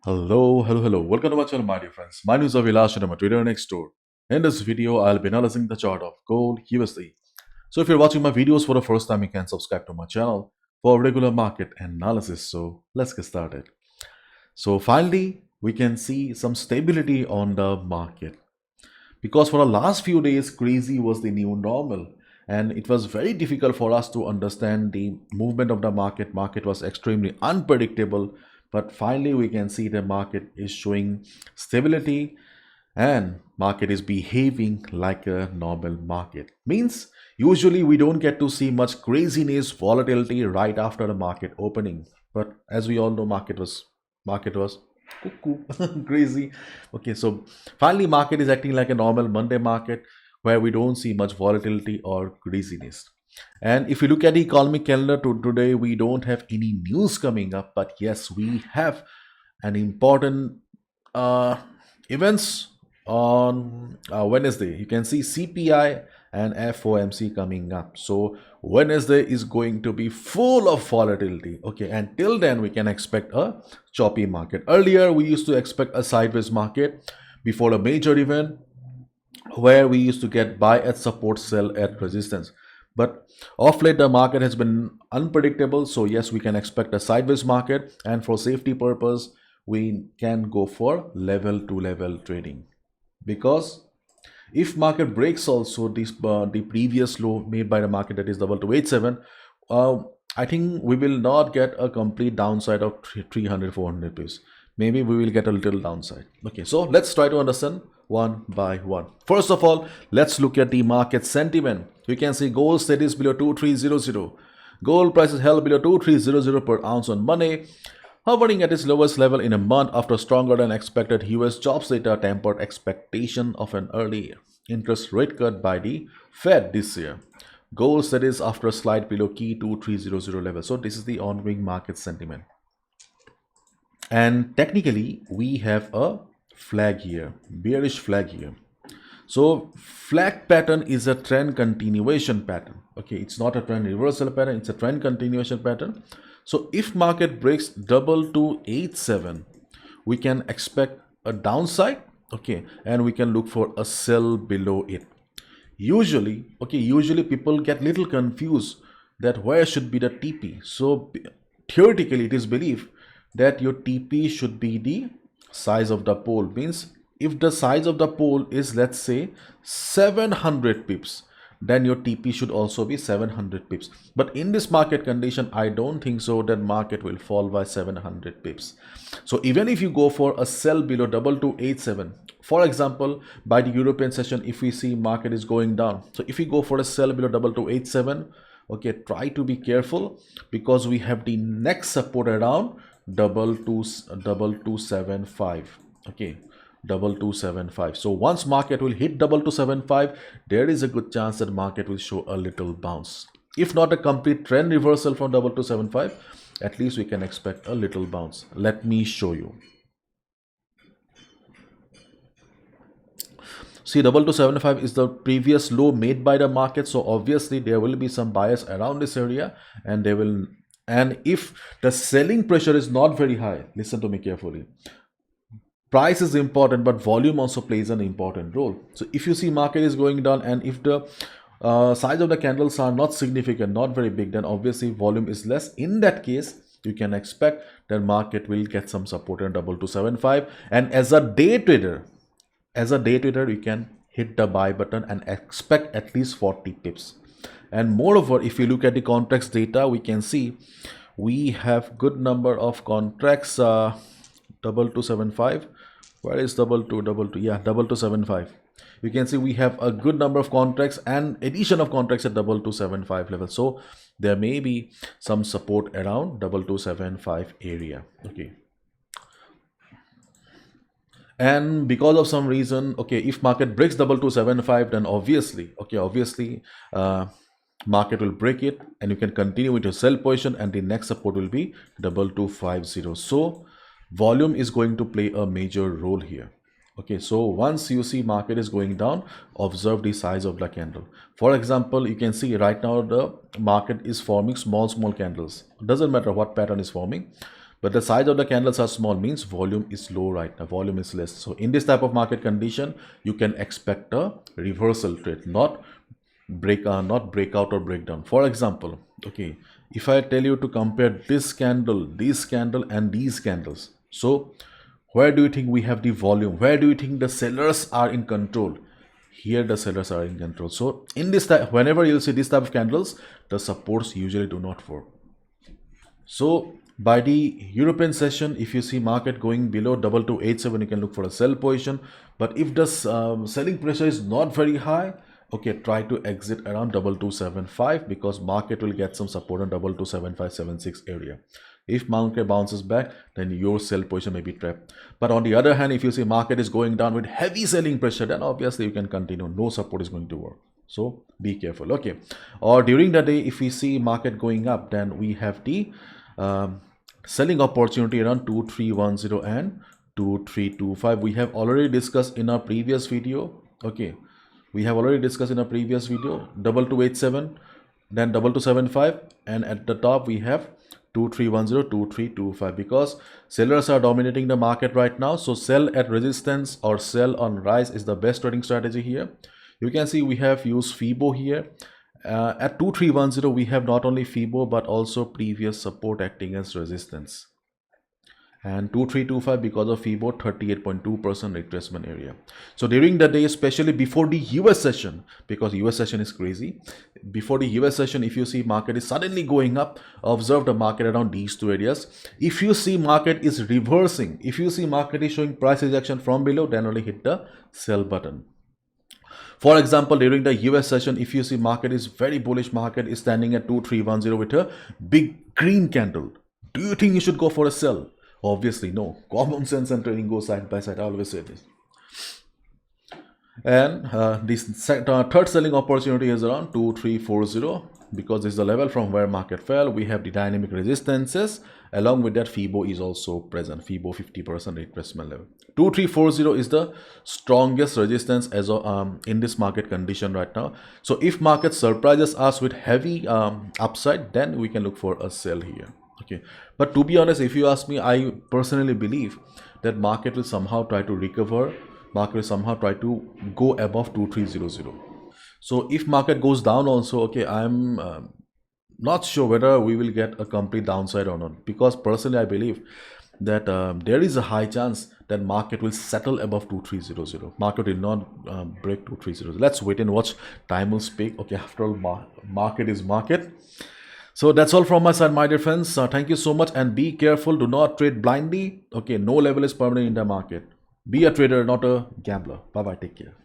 Hello. Welcome to my channel, my dear friends. My name is Avilash and I'm a trader next door. In this video, I'll be analyzing the chart of gold USD. So if you're watching my videos for the first time, you can subscribe to my channel for regular market analysis. So let's get started. So finally, we can see some stability on the market because for the last few days, crazy was the new normal. And it was very difficult for us to understand the movement of the market. Market was extremely unpredictable, but finally we can see the market is showing stability and market is behaving like a normal market. Means usually we don't get to see much craziness, volatility right after the market opening. But as we all know, market was cuckoo crazy. Okay, so finally market is acting like a normal Monday market where we don't see much volatility or craziness. And if you look at the economic calendar to today, we don't have any news coming up, but yes, we have an important uh, events on Wednesday. You can see CPI and FOMC coming up. So Wednesday is going to be full of volatility. Okay, and till then we can expect a choppy market. Earlier we used to expect a sideways market before a major event where we used to get buy at support, sell at resistance. But off late, the market has been unpredictable. So yes, we can expect a sideways market. And for safety purpose, we can go for level to level trading. Because if market breaks also this the previous low made by the market, that is double 287, uh, I think we will not get a complete downside of 300 400 pips. Maybe we will get a little downside. Okay, so let's try to understand one by one. First of all, let's look at the market sentiment. You can see gold steadies below 2300. Gold price is held below 2300 per ounce on Monday, hovering at its lowest level in a month after stronger than expected US jobs data tempered expectation of an early interest rate cut by the Fed this year. Gold steadies after a slide below key 2300 level. So this is the ongoing market sentiment. And technically, we have a flag here, bearish flag here. So flag pattern is a trend continuation pattern. Okay, it's not a trend reversal pattern, it's a trend continuation pattern. So if market breaks 2287, we can expect a downside. Okay, and we can look for a sell below it. Usually people get little confused that where should be the TP. So theoretically, it is believed that your TP should be the size of the pole. Means if the size of the pole is, let's say, 700 pips, then your TP should also be 700 pips. But in this market condition, I don't think so that market will fall by 700 pips. So even if you go for a sell below 2287, for example, by the European session, if we see market is going down, so if we go for a sell below 2287, okay, try to be careful because we have the next support around 2275. Okay, 2275. So once market will hit 2275, there is a good chance that market will show a little bounce. If not a complete trend reversal from 2275, at least we can expect a little bounce. Let me show you. See, 2275 is the previous low made by the market, so obviously there will be some bias around this area, and if the selling pressure is not very high, listen to me carefully. Price is important, but volume also plays an important role. So if you see market is going down, and if the size of the candles are not significant, not very big, then obviously volume is less. In that case, you can expect that market will get some support in 2275. And as a day trader, you can hit the buy button and expect at least 40 pips. And moreover, if you look at the contracts data, we can see we have good number of contracts. 2275, where is 2222? Yeah, 2275. You can see we have a good number of contracts and addition of contracts at 2275 level. So there may be some support around 2275 area. Okay, and because of some reason, okay, if market breaks 2275, then obviously market will break it and you can continue with your sell position, and the next support will be 2250. So volume is going to play a major role here. Okay, so once you see market is going down, observe the size of the candle. For example, you can see right now the market is forming small candles. Doesn't matter what pattern is forming, but the size of the candles are small, means volume is low right now, volume is less. So in this type of market condition, you can expect a reversal trade, not breakout or breakdown. For example, okay, if I tell you to compare this candle and these candles, so where do you think we have the volume? Where do you think the sellers are in control? Here the sellers are in control. So in this type, whenever you'll see this type of candles, the supports usually do not work. So by the European session, if you see market going below 2287, you can look for a sell position. But if the selling pressure is not very high, okay, try to exit around 2275, because market will get some support on 227576 area. If market bounces back, then your sell position may be trapped. But on the other hand, if you see market is going down with heavy selling pressure, then obviously you can continue. No support is going to work. So be careful. Okay. Or during the day, if we see market going up, then we have the selling opportunity around 2310 and 2325. We have already discussed in our previous video. Okay. We have already discussed in a previous video 2287, then 2275, and at the top we have 2310, 2325, because sellers are dominating the market right now. So sell at resistance or sell on rise is the best trading strategy here. You can see we have used FIBO here. At 2310, we have not only FIBO but also previous support acting as resistance. And 2325 because of FIBO 38.2% retracement area. So during the day, especially before the US session, because US session is crazy, before the US session, if you see market is suddenly going up, observe the market around these two areas. If you see market is reversing, if you see market is showing price rejection from below, then only hit the sell button. For example, during the US session, if you see market is very bullish, market is standing at 2310 with a big green candle, do you think you should go for a sell? Obviously no. Common sense and trading go side by side. I always say this. And this third selling opportunity is around 2340, because this is the level from where market fell. We have the dynamic resistances. Along with that, FIBO is also present. FIBO 50% retracement level. 2340 is the strongest resistance as in this market condition right now. So if market surprises us with heavy upside, then we can look for a sell here. Okay, but to be honest, if you ask me, I personally believe that market will somehow try to recover. Market will somehow try to go above 2300. So if market goes down also, okay, I'm not sure whether we will get a complete downside or not, because personally I believe that there is a high chance that market will settle above 2300. Market will not break 2300. Let's wait and watch. Time will speak. Okay, after all, market is market. So that's all from my side, my dear friends. Thank you so much, and be careful. Do not trade blindly. Okay, no level is permanent in the market. Be a trader, not a gambler. Bye bye. Take care.